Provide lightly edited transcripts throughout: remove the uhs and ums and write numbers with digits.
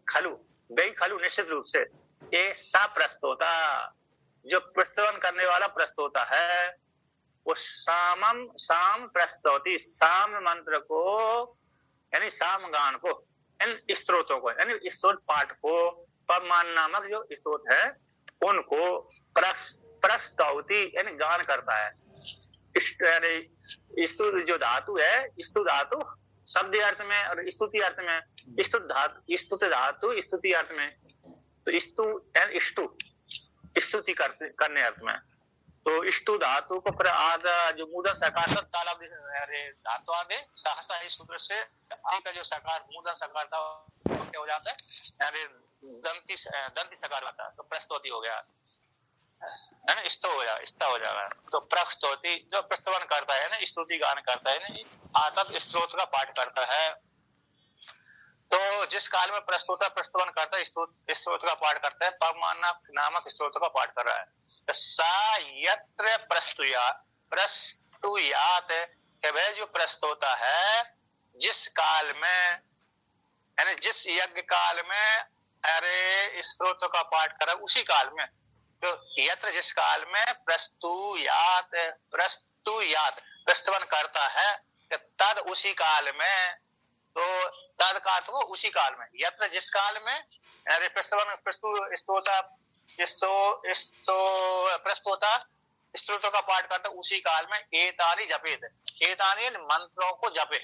खलु, वही खलु निश्चित रूप से ये सा प्रस्तोता, जो प्रस्तवन करने वाला प्रस्तोता है, वो साम प्रस्तौती, साम मंत्र को यानी साम गान को, इन स्त्रोतों को यानी स्त्रोत पाठ को, पवमान नामक जो स्त्रोत है उनको प्रस्तौती यानी गान करता है। स्तु जो धातु है, स्तु धातु शब्द अर्थ में और स्तुति अर्थ में, स्तुत धातु स्तुति अर्थ में, तो स्तु एंड स्तुति करने अर्थ में। तो स्तु धातु को आधा जो मूदा सकार धातु आदि सहसा इस सूत्र से का जो सकार मूदा सकार था क्या हो जाता है, अरे दंती सकार आता है, तो प्रस्तौति हो गया है ना, स्तो हो जाएगा, स्ता हो जाएगा। तो प्रस्तौति जो प्रस्तवन करता है ना, स्तुति गान करता है ना, आतप स्त्रोत का पाठ करता है। तो जिस काल में प्रस्तोता प्रस्तवन करता है, स्त्रोत का पाठ करता है, पवमान नामक स्त्रोत का पाठ कर रहा है। तो सा यत्र प्रस्तुयात है वह जो प्रस्तोता है जिस काल में, यानी जिस यज्ञ काल में अरे स्त्रोत का पाठ करा उसी काल में, तो यत्र जिस काल में प्रस्तुयात प्रस्तवन करता है, तद उसी काल में, तो तद का तो उसी काल में, यत्र जिस काल में अरे प्रस्तोता स्त्रोतों का पाठ करता उसी काल में एतानि जपेत, एतानि मंत्रों को जपे।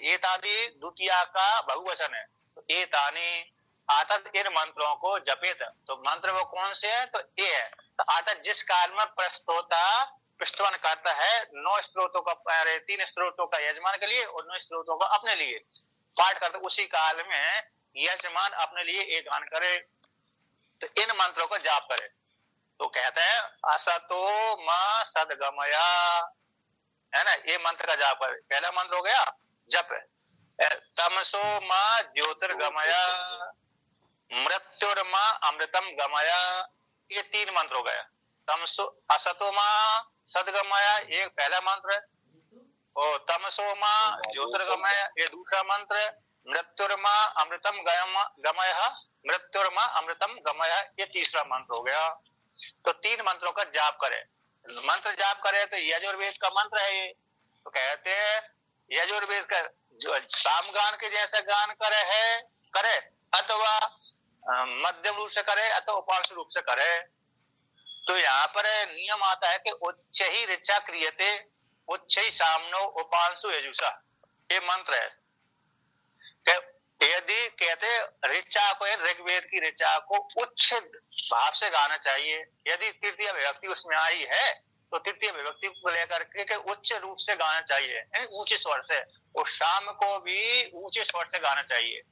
एतानि द्वितीया का बहुवचन है, तो एतानि आतत इन मंत्रों को जपेत, तो मंत्र वो कौन से है, तो ये है। तो आतत जिस काल में प्रस्तोता प्रस्तवन करता है 9 स्त्रोतों का, 3 स्त्रोतों का यजमान के लिए और 9 स्त्रोतों का अपने लिए पाठ करता, उसी काल में यजमान अपने लिए एक गान करे, तो इन मंत्रों को जाप करे। तो कहते हैं असतो मां सदगमया, है ना, ये मंत्र का जाप करे। पहला मंत्र हो गया जप, तमसो मां ज्योतिर्गमया, मृत्युर्मा अमृतम गमया, ये 3 मंत्र हो गया। तमसो असतो मां सदगमया एक पहला मंत्र, और तमसो मां ज्योतिर्गमया ये दूसरा मंत्र, मृत्युर्मा अमृतम गमया, मृत्युर्मा अमृतम गमया ये तीसरा मंत्र हो गया। तो 3 मंत्रों का जाप करे। मंत्र जाप करे तो यजुर्वेद का मंत्र है ये, तो कहते हैं यजुर्वेद का जो सामगान के जैसा गान करे अथवा मध्यम रूप से करे अथवा उपांश रूप से करे। तो यहाँ पर नियम आता है कि उच्च ही ऋचा क्रियते, उच्च ही सामनो उपांशु यजुषा, ये मंत्र है। यदि कहते ऋचा को, ऋग्वेद की ऋचा को उच्च भाव से गाना चाहिए, यदि तृतीय विभक्ति उसमें आई है तो तृतीय विभक्ति को लेकर के उच्च रूप से गाना चाहिए, ऊंचे स्वर से, और शाम को भी ऊंचे स्वर से गाना चाहिए,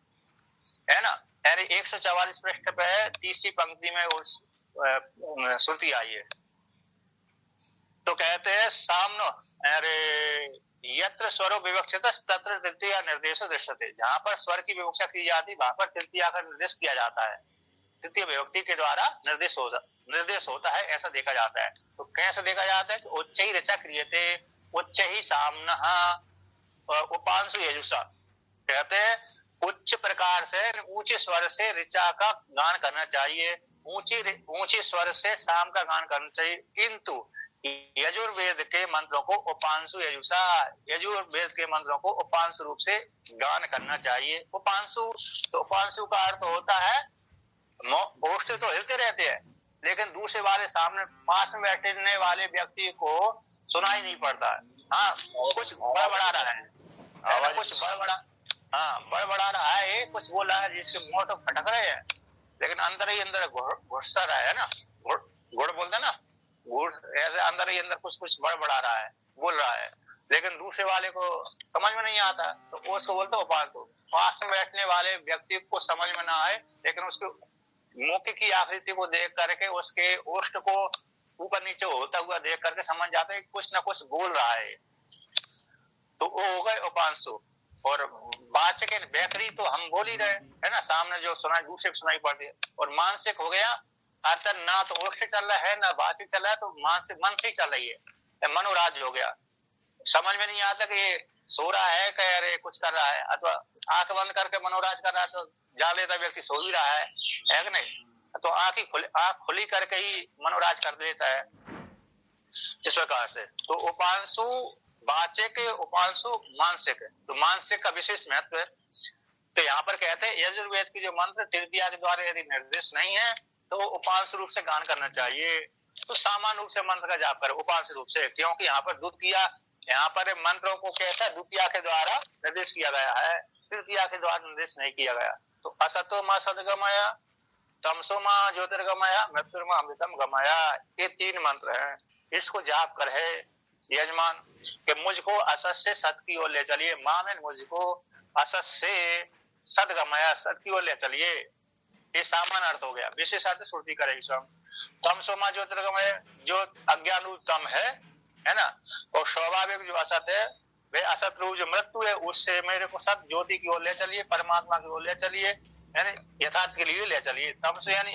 है ना। 144 पृष्ठ पे तीसरी पंक्ति में श्रुति आई है। तो कहते हैं सामनो अरे यत्र स्वरो विवक्षित तत्र तृतीया निर्देशो दृश्यते, जहां पर स्वर की विवक्षा की जाती वहां पर तृतीया का निर्देश किया जाता है, तृतीय विभक्ति के द्वारा निर्देश होता है, ऐसा देखा जाता है। तो कैसे देखा जाता है कि उच्च ही ऋचा क्रियते, उच्च ही सामनः उपांशु यजुषा, कहते हैं उच्च प्रकार से ऊंचे स्वर से ऋचा का गान करना चाहिए, ऊंचे स्वर से साम का गान करना चाहिए, किंतु यजुर्वेद के मंत्रों को उपांशु यजुषा, यजुर्वेद के मंत्रों को उपांशु रूप से गान करना चाहिए। उपांशु, तो उपांशु का अर्थ होता है ओष्ठ तो हिलते रहते हैं लेकिन दूसरे वाले सामने पास में बैठने वाले व्यक्ति को सुनाई नहीं पड़ता है। हाँ, कुछ बड़बड़ा रहा है, कुछ बड़बड़ा रहा है, कुछ बोल रहा है जिसके मुंह तो फटक रहे हैं, लेकिन अंदर ही अंदर घुसता रहा है ना, गुड़ बोलते ना, गुड़ ऐसे अंदर ही अंदर कुछ बड़बड़ा रहा है, बोल रहा है, लेकिन दूसरे वाले को समझ में नहीं आता, तो उसको बोलते हो पास में बैठने वाले व्यक्ति को समझ में ना आए, लेकिन उसके मुख की आकृति को देख करके उसके ओष्ठ को ऊपर नीचे होता हुआ देख करके समझ जाता है कि कुछ ना कुछ बोल रहा है, तो वो हो गए उपांशु। और वाचक व्याकरी तो हम बोल ही रहे है ना, सामने जो सुनाई दूसरे को सुनाई पड़ती है। और मानसिक हो गया अर्थात ना तो ओष्ठ चल रहा है ना वाचिक चल रहा है, तो मानसिक मन से ही चल रही है, मनोराज्य हो गया, समझ में नहीं आता कि ये सो रहा है कह रहे कुछ कर रहा है, अथवा आंख बंद करके मनोराज कर रहा है तो जान लेता व्यक्ति सो ही रहा है कि नहीं? तो आंख खुली करके ही मनोराज कर देता है इस प्रकार से। तो उपांशु वाचिक, उपांशु मानसिक, तो मानसिक का विशेष महत्व है। तो यहाँ पर कहते हैं यजुर्वेद की जो मंत्र तृतीया के द्वारा यदि निर्देश नहीं है तो उपांश रूप से गान करना चाहिए। तो सामान्य रूप से मंत्र का जाप करें उपांश रूप से, क्योंकि यहाँ पर द्वितीया, यहाँ पर मंत्रों को कैसा द्वितीया के द्वारा निर्देश किया गया है, तृतीया के द्वारा निर्देश नहीं किया गया। तो असतो मां सदगमय, तमसो मां ज्योतिर्गमय, मृत्युर्मा अमृतम गमय, ये 3 मंत्र हैं। इसको जाप कर है यजमान कि मुझको असत से सत की ओर ले चलिए, मां में मुझको असत से सदगमय, सत की ओर ले चलिए। ये सामान्य अर्थ हो गया। विशेष अर्थ श्रुति करेगी स्वयं। तमसो मां ज्योतिर्गमय, जो अज्ञान रूप तम है ना, और स्वाभाविक जो असत है, वे असत रूप जो मृत्यु है, उससे मेरे को सत ज्योति की ओर ले चलिए, परमात्मा की ओर ले चलिए, यानी यथार्थ के लिए ले चलिए। तमसो यानी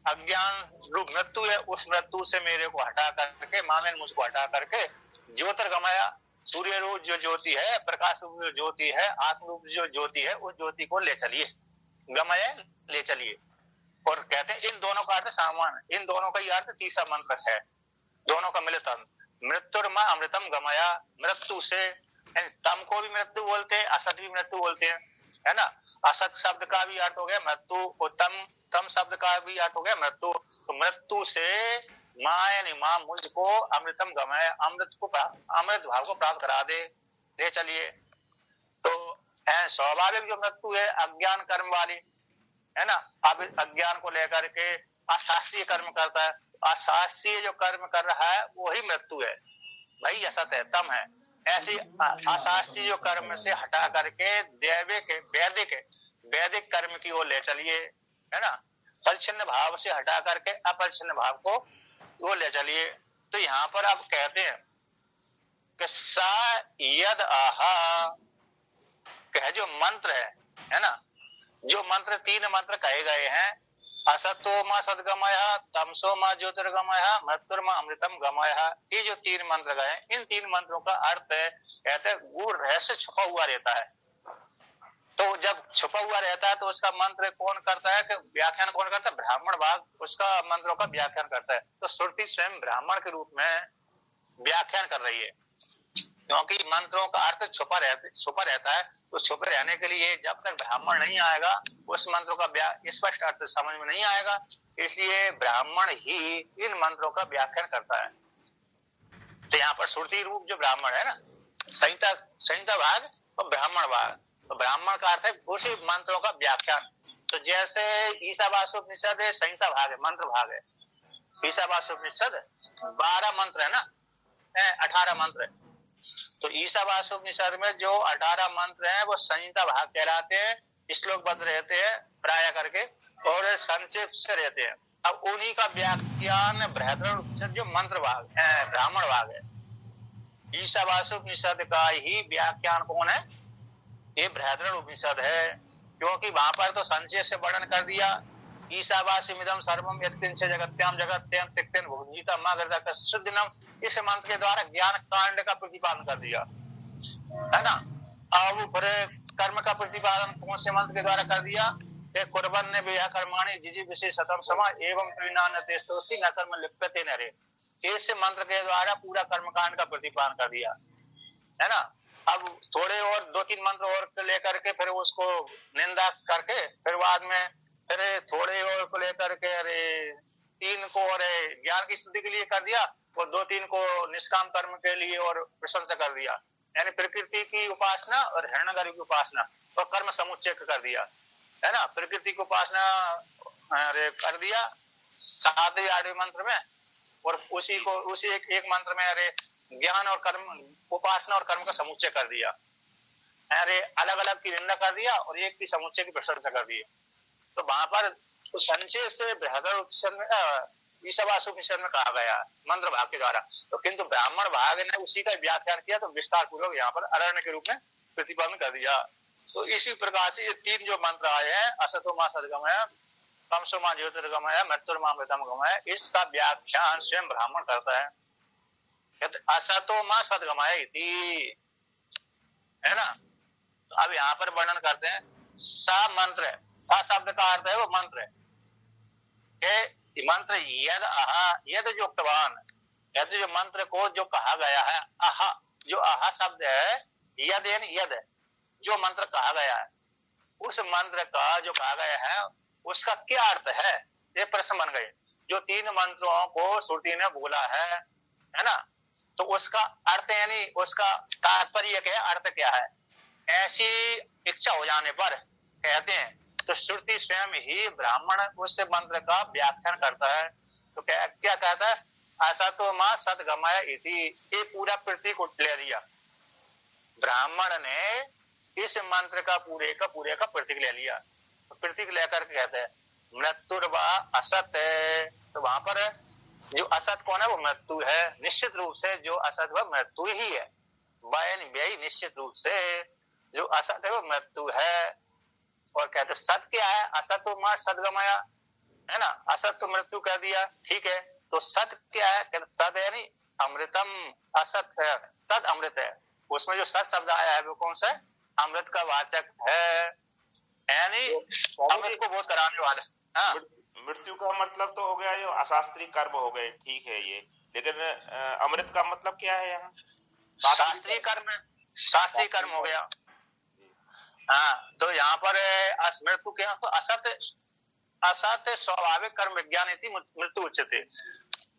अज्ञान रूप मृत्यु है, उस मृत्यु से मेरे को हटा करके, मामेन मुझको हटा करके, ज्योतिर्गमया, सूर्य रूप जो ज्योति है, प्रकाश रूप जो ज्योति है, आत्म रूप जो ज्योति है, उस ज्योति को ले चलिए, गमय ले चलिए। और कहते हैं इन दोनों का अर्थ समान, इन दोनों का ही अर्थ तीसरा मंत्र है, दोनों का मिलित अर्थ। मृत्युर्मा अमृतम गमया, मृत्यु से, तम को भी मृत्यु बोलते हैं, असत भी मृत्यु बोलते हैं, है ना। असत शब्द का भी अर्थ हो गया मृत्यु, और तम शब्द का भी अर्थ हो गया मृत्यु। तो मृत्यु से मां यानी मां मुझको अमृतम गमय, अमृत भाव को प्राप्त करा दे, ले चलिए। तो स्वाभाविक जो मृत्यु है अज्ञान कर्म वाली, है ना, अब अज्ञान को लेकर के अशास्त्रीय कर्म करता है, अशास्त्रीय जो कर्म कर रहा है वही मृत्यु है, वही असत है, तम है। ऐसी अशास्त्रीय जो कर्म से हटा करके दैविक वैदिक कर्म की ओर ले चलिए, है ना। परिच्छिन्न भाव से हटा करके अपरिच्छिन्न भाव को वो ले चलिए। तो यहाँ पर आप कहते हैं कि सा यद आहा, कह जो मंत्र है ना, जो मंत्र 3 मंत्र कहे गए हैं, असतो मां सदगमय, तमसो मां ज्योतिर्गमय, मृत्युर्मा अमृतम गमय, ये जो 3 मंत्र गए, इन 3 मंत्रों का अर्थ है, कहते हैं गूढ़ रहस्य छुपा हुआ रहता है। तो जब छुपा हुआ रहता है तो उसका मंत्र कौन करता है, कि व्याख्यान कौन करता है, ब्राह्मण भाग उसका मंत्रों का व्याख्यान करता है। तो श्रुति स्वयं ब्राह्मण के रूप में व्याख्यान कर रही है, क्योंकि मंत्रों का अर्थ छुपा रहता है। तो छुपे रहने के लिए जब तक ब्राह्मण नहीं आएगा उस मंत्रों का स्पष्ट अर्थ समझ में नहीं आएगा, इसलिए ब्राह्मण ही इन मंत्रों का व्याख्यान करता है। तो यहाँ पर श्रुति रूप जो ब्राह्मण है ना, संहिता भाग और ब्राह्मण भाग, तो ब्राह्मण का अर्थ है उसी मंत्रों का व्याख्यान। तो जैसे ईशावास्योपनिषद संहिता भाग है, मंत्र भाग है। ईशावास्योपनिषद 12 मंत्र है ना, 18 मंत्र है। तो ईशावास्योपनिषद में जो 18 मंत्र हैं वो संहिता भाग कहलाते हैं, श्लोकबद्ध रहते हैं प्राय करके, और संक्षिप्त से रहते हैं। अब उन्हीं का व्याख्यान बृहदारण्यक जो मंत्र भाग है, ब्राह्मण भाग है। ईशावास्योपनिषद का ही व्याख्यान कौन है, ये बृहदारण्यक है, क्योंकि वहां पर तो संक्षेप से वर्णन कर दिया। ईशावास्यमिदं सर्वम यत्किंच जगत्याम जगत्याम तिक्तेन भुजिता मां गर्दा कस्यदिनम, इस मंत्र के द्वारा ज्ञान कांड का प्रतिपादन कर दिया, है ना। अब फिर कर्म का प्रतिपादन कौन से मंत्र के द्वारा कर दिया, कुर्बन ने बेहा कर्माणि जिजी विशेषतम समा एवं प्रीणान तेस्तोस्ति न कर्म लिप्यते नरे, इस मंत्र के द्वारा पूरा कर्मकांड का प्रतिपादन कर दिया, है ना। अब थोड़े और 2-3 मंत्र और लेकर के फिर उसको निंदा करके, फिर बाद में फिर थोड़े और को लेकर के 3 को और ज्ञान की स्तुति के लिए कर दिया, और 2-3 को निष्काम कर्म के लिए और प्रशंसा कर दिया, यानी प्रकृति की उपासना और हिरण्यगर्भ की उपासना और कर्म समुच्चय कर दिया, है ना। प्रकृति की उपासना कर दिया 7वें 8वें मंत्र में, और उसी एक मंत्र में ज्ञान और कर्म, उपासना और कर्म का समुच्चय कर दिया, अलग अलग की निंदा कर दिया और एक की समुच्चय की प्रशंसा कर दी। तो वहां पर तो संक्षेप से बृहदारण्यक में ईशावास्योपनिषद में कहा गया मंत्र भाग के द्वारा, तो किंतु ब्राह्मण भाग ने उसी का व्याख्यान किया, तो विस्तार पूर्वक यहाँ पर अरण्य के रूप में प्रतिपादन कर दिया। तो इसी प्रकार से ये 3 जो मंत्र आए हैं, असतो मां सदगमय, तमसो मां ज्योतिर्गमय, मृत्युर्मा अमृतम गमय, इसका व्याख्यान स्वयं ब्राह्मण करता है। असतो मां सदगमय इति, है ना। तो अब यहाँ पर वर्णन करते हैं सा मंत्र, सा शब्द का अर्थ है वो मंत्र है कि मंत्र यद आहा, यद जो उक्तवान, यद जो मंत्र को जो कहा गया है, आहा जो आहा शब्द है, यद यानी यद जो मंत्र कहा गया है, उस मंत्र का जो कहा गया है उसका क्या अर्थ है, ये प्रश्न बन गए। जो 3 मंत्रों को श्रुति ने बोला है ना, तो उसका अर्थ यानी उसका तात्पर्य क्या है, अर्थ क्या है, ऐसी इच्छा हो जाने पर कहते हैं तो श्रुति स्वयं ही ब्राह्मण उस मंत्र का व्याख्यान करता है। तो क्या कहता है, ऐसा तो मां सदगमय इति, ये पूरा प्रतीक ले लिया ब्राह्मण ने, इस मंत्र का पूरे का प्रतीक ले लिया। तो प्रतीक लेकर के कहते हैं मृत्युर्वा असत है, तो वहां पर जो असत कौन है, वो मृत्यु है। निश्चित रूप से जो असत वह मृत्यु ही है, बयान व्यय निश्चित रूप से जो असत है वो मृत्यु है। और कहते सत क्या है, असत तो मां सदगमया है ना, असत तो मृत्यु कह दिया, ठीक है। तो सत क्या है, सद यानी अमृतम, असत है सद अमृत है, उसमें जो सत शब्द आया है वो कौन सा है, अमृत का वाचक है, यानी अमृत को बोध कराने वाला। हाँ, मृत्यु का मतलब तो हो गया जो अशास्त्रीय कर्म हो गए, ठीक है ये, लेकिन अमृत का मतलब क्या है यहाँ, शास्त्रीय कर्म, शास्त्रीय कर्म हो गया। हाँ, तो यहाँ पर मृत्यु क्या, तो असत, असत स्वाभाविक कर्म विज्ञान मृत्यु उच्यते।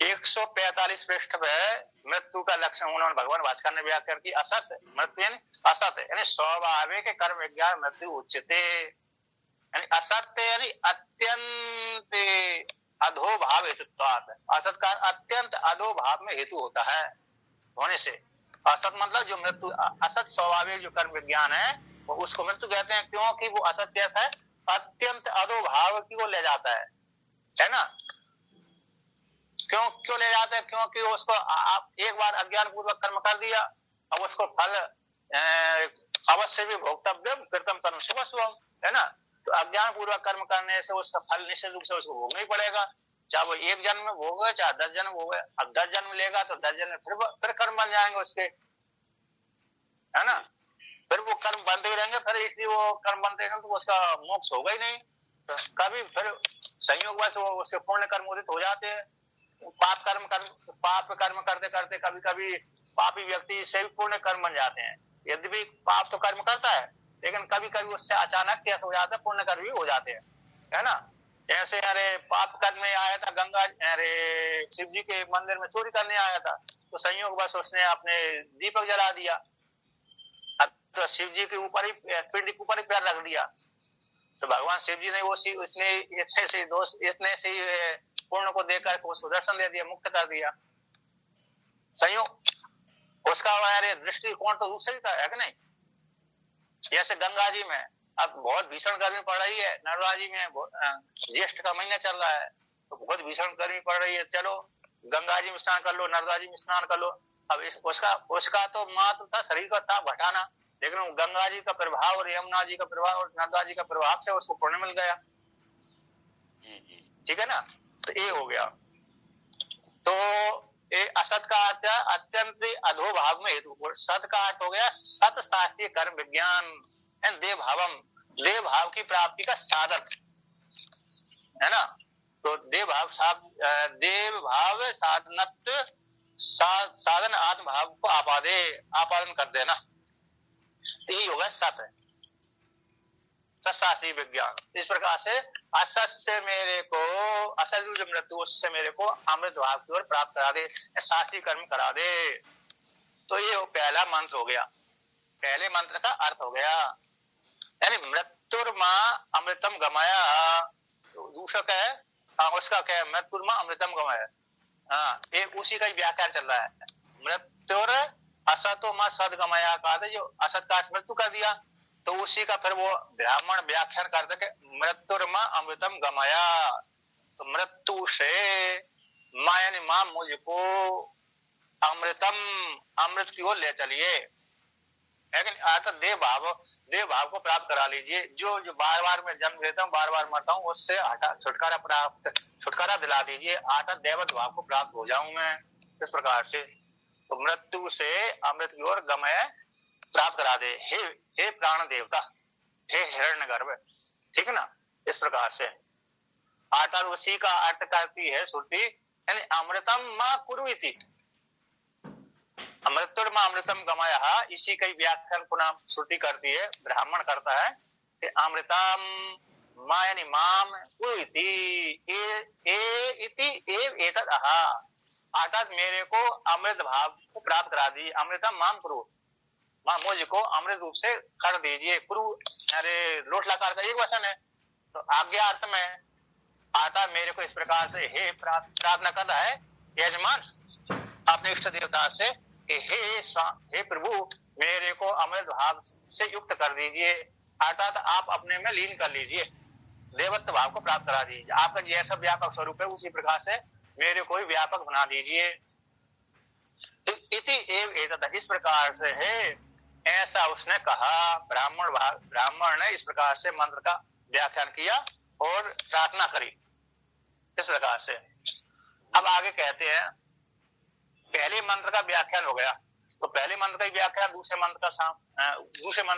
145 पृष्ठ पे मृत्यु का लक्षण उन्होंने भगवान भास्कर ने व्याख्या की, असत मृत्यु यानी असत यानी स्वाभाविक कर्म विज्ञान मृत्यु उच्यते, यानी असत्य यानी अत्यंत अधोभाव हेतुत्वात्, असत का अत्यंत अधोभाव में हेतु होता है होने से। असत मतलब जो मृत्यु, असत स्वाभाविक जो कर्म विज्ञान है वो उसको मृत्यु कहते हैं, क्योंकि वो असत कैसा है, अत्यंत अधोभाव की वो ले जाता है ना। क्यों ले जाता है, क्योंकि उसको आप एक बार अज्ञान पूर्वक कर्म कर दिया, अब उसको फल अवश्य भी भोक्तव्य कृतम कर्म शुभम है ना। तो अज्ञान पूर्वक कर्म करने से उसका फल निश्चित रूप से उसको भोगना ही पड़ेगा, चाहे वो 1 जन्म में भोगे चाहे 10 जन्म भोगे। अब 10 जन्म लेगा तो 10 जन्म फिर कर्म बन जाएंगे उसके, है ना, फिर वो कर्म बनते ही रहेंगे, फिर इसलिए वो कर्म बनते रहेंगे तो उसका मोक्ष होगा ही नहीं। तो कभी फिर संयोग वश वो उसके पुण्य कर्म उदित हो जाते हैं, पाप कर्म करते करते कभी कभी पापी व्यक्ति से भी पुण्य कर्म बन जाते हैं। यदि भी पाप तो कर्म करता है, लेकिन कभी कभी उससे अचानक कैसे हो जाता है, पुण्य कर्म भी हो जाते हैं, है ना। जैसे अरे पाप कर्म में आया था गंगा, अरे शिव जी के मंदिर में चोरी करने आया था, तो संयोग बस उसने अपने दीपक जला दिया, तो शिव जी के ऊपर ही पिंड के ऊपर ही पैर रख दिया, तो भगवान शिव जी ने वो उसने इतने से पूर्ण को देकर को सुदर्शन दे दिया, मुक्त कर दिया। संयोग उसका दृष्टिकोण तो दूसरे का है कि नहीं। जैसे गंगा जी में अब बहुत भीषण गर्मी पड़ रही है, नर्मदा जी में ज्येष्ठ का महीना चल रहा है तो बहुत भीषण गर्मी पड़ रही है, चलो गंगा जी में स्नान कर लो, नर्मदा जी में स्नान कर लो। अब उसका तो मात्र था शरीर का ताप घटाना, लेकिन गंगा जी का प्रभाव और यमुना जी का प्रभाव और नर्मदा जी का प्रभाव से उसको पुण्य मिल गया, ठीक है ना। तो ये हो गया। तो ये असत का अर्थ अत्यंत अधोभाव में हेतु, सत का अर्थ हो गया सत शास्त्रीय कर्म विज्ञान, देव भावम, देव भाव की प्राप्ति का साधन, है ना। तो देव भाव साधनत्व साधन आत्म भाव को आपादन कर देना, यही होगा सत है, सत्शास्त्रीय विज्ञान। इस प्रकार से असत से मेरे को, असत जो मृत्यु उससे मेरे को अमृत भाव की ओर प्राप्त करा दे, शास्त्रीय कर्म करा दे। तो ये पहला मंत्र हो गया, पहले मंत्र का अर्थ हो गया, यानी मृत्युर्मा अमृतम गमाया। तो दूसरा क्या है, उसका क्या है, मृत्युर्मा अमृतम गमाया, हाँ ये उसी का व्याख्या चल रहा है। मृत्युर असतो मा सद गमाया का, जो असत का मृत्यु कर दिया, तो उसी का फिर वो ब्राह्मण व्याख्यान करते कि मृत्युर्मा अमृतम गमाया, तो मृत्यु से माया मां मुझको अमृतम, अमृत की ओर ले चलिए, लेकिन देव भाव को प्राप्त करा लीजिए। जो बार बार मैं जन्म लेता हूँ, बार बार मरता हूँ, उससे छुटकारा दिला दीजिए, देवत भाव को प्राप्त हो जाऊं मैं। इस प्रकार से तो मृत्यु से अमृत की ओर गमय प्राप्त करा दे। हे प्राण देवता, हे हिरण्यगर्भ, ठीक है ना। इस प्रकार से आटा उसी का अर्थ करती है श्रुति, यानी अमृतम मां कुरु इति, अमृतम अमृतम गमाया, इसी का व्याख्यान पुनः श्रुति करती है, ब्राह्मण करता है कि अमृतम मां यानी माम कुरु इति, एतद अहा, अर्थात मेरे को अमृत भाव को प्राप्त करा दी। अमृतम माम कुरु, मां मुझको अमृत रूप से कर दीजिए। कुरु अरे लोट लकार का एक वचन है, तो आज्ञा अर्थ में आता मेरे को इस प्रकार से हे प्रार्थना करता है यजमान अपने इष्ट देवता से कि हे प्रभु मेरे को अमृत भाव से युक्त कर दीजिए, अर्थात आप अपने में लीन कर लीजिए, देवत्व भाव को प्राप्त करा दीजिए। आपका जैसा व्यापक स्वरूप है उसी प्रकार से मेरे को व्यापक बना दीजिए। तो इति एव एतद, इस प्रकार से है, ऐसा उसने कहा। ब्राह्मण ने इस प्रकार से मंत्र का व्याख्यान किया और प्रार्थना करी इस प्रकार से। अब आगे कहते हैं, पहले मंत्र का व्याख्यान हो गया, तो पहले मंत्र का व्याख्यान दूसरे मंत्र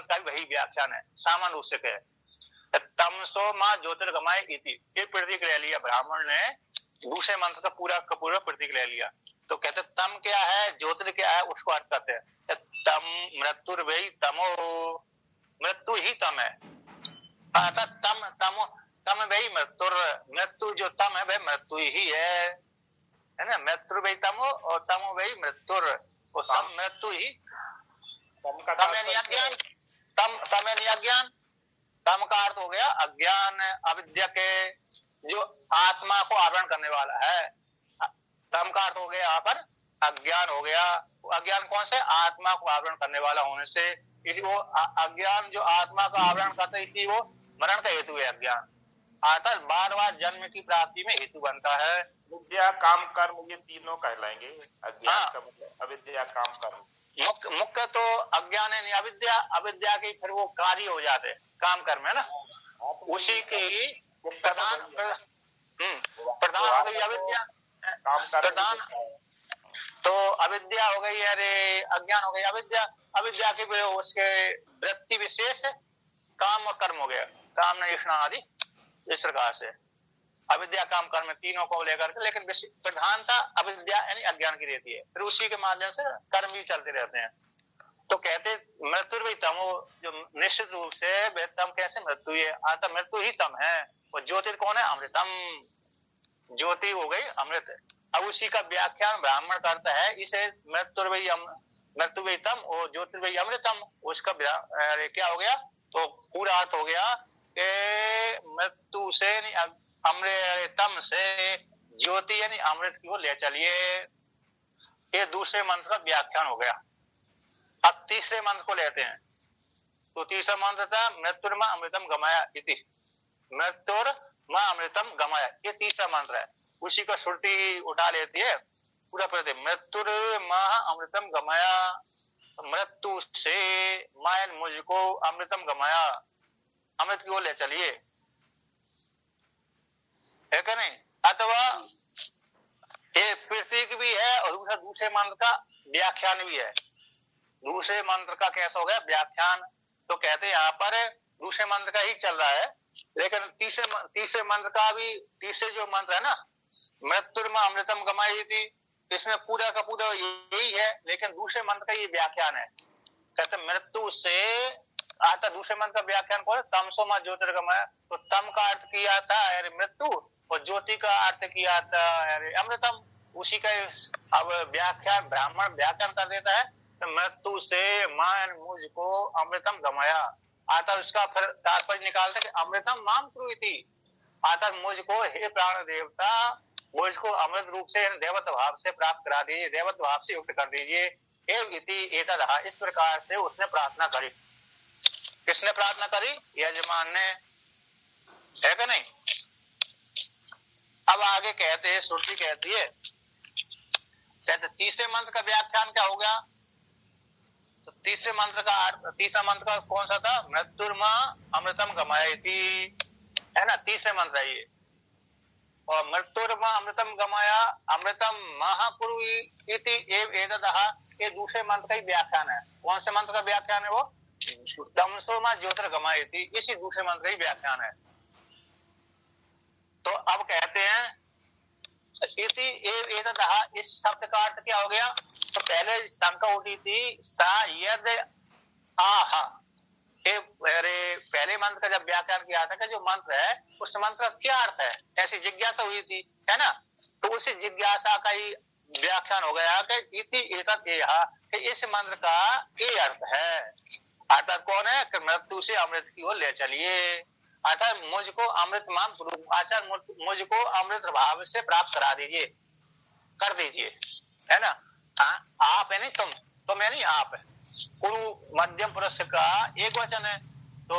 का भी वही व्याख्यान है, सामान्य रूप से कहे तमसो मां ज्योतिर्गमय इति, ये प्रतीक ले लिया ब्राह्मण ने, दूसरे मंत्र का पूरा प्रतीक ले लिया। तो कहते तम क्या है, ज्योतिर क्या है, उसको अर्थ करते हैं। तम मृत्युर्वै तमो, मृत्यु ही तम है, अर्थात तम वही मृत्यु जो तम है वह मृत्यु ही है ना। मृत्यु वही तमो और तमो वही मृत्यु, तम मृत्यु ही, तम यानी अज्ञान, तम यानी अज्ञान, तम का अर्थ हो गया अज्ञान, अविद्या के जो आत्मा को आवरण करने वाला है। तम का अर्थ हो गया यहाँ पर अज्ञान हो गया। अज्ञान कौन से, आत्मा को आवरण करने वाला होने से, इसी वो अज्ञान जो आत्मा का आवरण करता है, इसी वो मरण का हेतु है अज्ञान, अर्थात बार बार जन्म की प्राप्ति में हेतु बनता है। विद्या काम कर्म ये तीनों कहलाएंगे। अज्ञान का मतलब अविद्या काम कर्म, मुख्य तो अज्ञान है, अविद्या, अविद्या के फिर वो कार्य हो जाते काम कर्म है ना, उसी के ही प्रधान हो गई अविद्या, प्रधान तो अविद्या हो गई, अरे अज्ञान हो गई अविद्या, अविद्या के उसके वृत्ति विशेष काम और कर्म हो गया, काम न आदि, इस प्रकार से अविद्या काम कर्म तीनों को लेकर के, लेकिन प्रधानता अविद्या यानी अज्ञान की रहती है, फिर उसी के माध्यम से कर्म भी चलते रहते हैं। तो कहते मृत्यु भी तम, जो निश्चित रूप से तम कैसे मृत्यु है, आता मृत्यु ही तम है, और ज्योति कौन है, अमृतम, ज्योति हो गई अमृत। अब उसी का व्याख्यान ब्राह्मण करता है, इसे मृत्यु भी तम और ज्योतिर्वयी अमृतम, उसका क्या हो गया, तो पूरा अर्थ हो गया कि मृत्यु से अमृतम से ज्योति यानी अमृत की ओर ले चलिए। ये दूसरे मंत्र का व्याख्यान हो गया। अब तीसरे मंत्र को लेते हैं, तो तीसरा मंत्र था मृत्युर्मा अमृतम गमाया इति, मृत्युर्मा अमृतम गमाया, ये तीसरा मंत्र है, उसी का श्रुति उठा लेती है पूरा प्रति, मृत्युर्मा अमृतम गमाया, मृत्यु से मायन मुझको अमृतम गमाया, अमृत की ओर ले चलिए, है क्या नहीं। अथवा ये प्रतीक भी है और दूसरे मंत्र का व्याख्यान भी है। दूसरे मंत्र का कैसा हो गया व्याख्यान, तो कहते हैं यहाँ पर दूसरे मंत्र का ही चल रहा है, लेकिन तीसरे मंत्र का भी, तीसरे जो मंत्र है ना मृत्युर्मा अमृतम गमाई थी, इसमें पूरा का पूरा यही है, लेकिन दूसरे मंत्र का ये व्याख्यान है। कहते मृत्यु से आता दूसरे मंत्र का व्याख्यान कौन है, तमसो मां ज्योतिर्गमय, तो तम का अर्थ किया था अरे मृत्यु और ज्योति का अर्थ किया था अरे अमृतम, उसी का अब व्याख्यान ब्राह्मण व्याख्यान कर देता है, तो मृत्यु से मान मुझको अमृतम गमाया, आता उसका फिर तात्पर्य निकालता कि अमृतम माम कुरुइति, आता मुझको हे प्राण देवता मुझको अमृत रूप से देवत्व भाव से प्राप्त करा दीजिए, देवत्व भाव से युक्त कर दीजिए। एव इति एतदः, इस प्रकार से उसने प्रार्थना करी। किसने प्रार्थना करी, यजमान ने, है क्या नहीं। अब आगे कहते हैं, श्रुति कहती है, कहते तीसरे मंत्र का व्याख्यान क्या हो गया, तो तीसरे मंत्र का तीसरा मंत्र का कौन सा था, मृत्युर्मा अमृतम गमायति, है ना, तीसरे मंत्र है ये, और मृत्युर्मा अमृतम गमाया अमृतम महापुरु इति एव एतदः, ये दूसरे मंत्र का ही व्याख्यान है। कौन से मंत्र का व्याख्यान है वो? तमसोमा ज्योतिर्गमयति, इसी दूसरे मंत्र का ही व्याख्यान है। तो अब कहते हैं इस शब्द का अर्थ क्या हो गया? तो पहले शंका उठी थी सा यद आह, अरे पहले मंत्र का जब व्याख्यान किया था कि जो मंत्र है उस मंत्र का क्या अर्थ है, ऐसी जिज्ञासा हुई थी, है ना। तो उसी जिज्ञासा का ही व्याख्यान हो गया कि इति एतत् एह, कि इस मंत्र का ये अर्थ है। अर्थात कौन है? कि मृत्यु से अमृत की ओर ले चलिए, अर्थात मुझको अमृतमान आचार्य मुझको अमृत भाव से प्राप्त करा दीजिए, कर दीजिए, है ना। आप है नहीं तुम है नहीं आप है। कुरु मध्यम पुरुष का एक वचन है, तो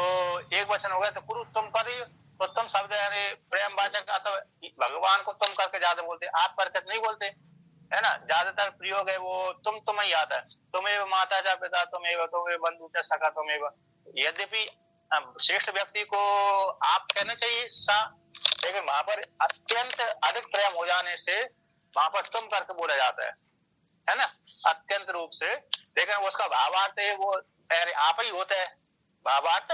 एक वचन हो गया, तो कुरु तुम कर रही हो, तो तुम शब्द है प्रेम वाचक, तो भगवान को तुम करके ज्यादा बोलते, आप करके नहीं बोलते, है ना। ज्यादातर प्रयोग है वो तुम ही आता है। तुम्हें माता चा पिता तुम्हें, तुम्हें बंधु चा सखा तुम्हें। यद्यपि श्रेष्ठ व्यक्ति को आप कहना चाहिए सा, लेकिन वहां पर अत्यंत अधिक प्रेम हो जाने से वहां पर तुम करके बोला जाता है ना, अत्यंत रूप से। लेकिन उसका भावार्थ है वो आप ही होता है, भावार्थ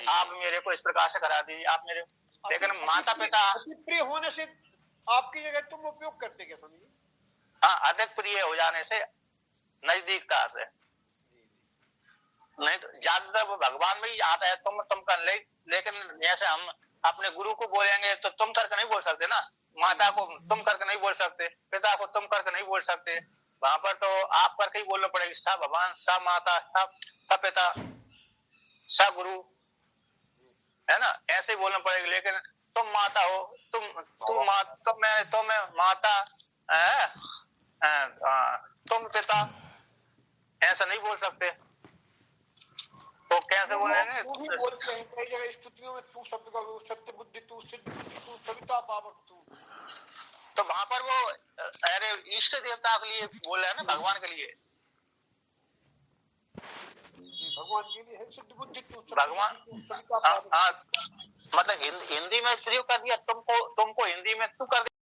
आप मेरे को इस प्रकार से करा दीजिए, आप मेरे। लेकिन माता पिता प्रिय होने से आपकी जगह तुम उपयोग करते क्या समझिए? हाँ, अधिक प्रिय हो जाने से, नजदीकता से। नहीं तो ज्यादातर वो भगवान में ही आता है तुम कर ले। लेकिन जैसे हम अपने गुरु को बोलेंगे तो तुम करके नहीं बोल सकते ना, माता को तुम करके नहीं बोल सकते, पिता को तुम करके नहीं बोल सकते। वहां पर तो आप करके ही बोलना पड़ेगा, सा भगवान, सा माता, सा पिता, सा गुरु, है ना, ऐसे ही बोलना पड़ेगा। लेकिन तुम माता हो, तुम माता, तुम पिता, ऐसा नहीं बोल सकते। तो कैसे बोलेंगे? बोलते हैं कई जगह स्तुतियों में तू शब्द का सत्य बुद्धि तू, सिद्ध बुद्धि तू, सविता पावक तू। तो वहां पर वो अरे इष्ट देवता के लिए बोल रहे हैं ना, भगवान के लिए, भगवान के लिए है सिद्ध बुद्धि तू, भगवान। हाँ, मतलब हिंदी में प्रयोग कर दिया, तुमको हिंदी में तू कर दिया।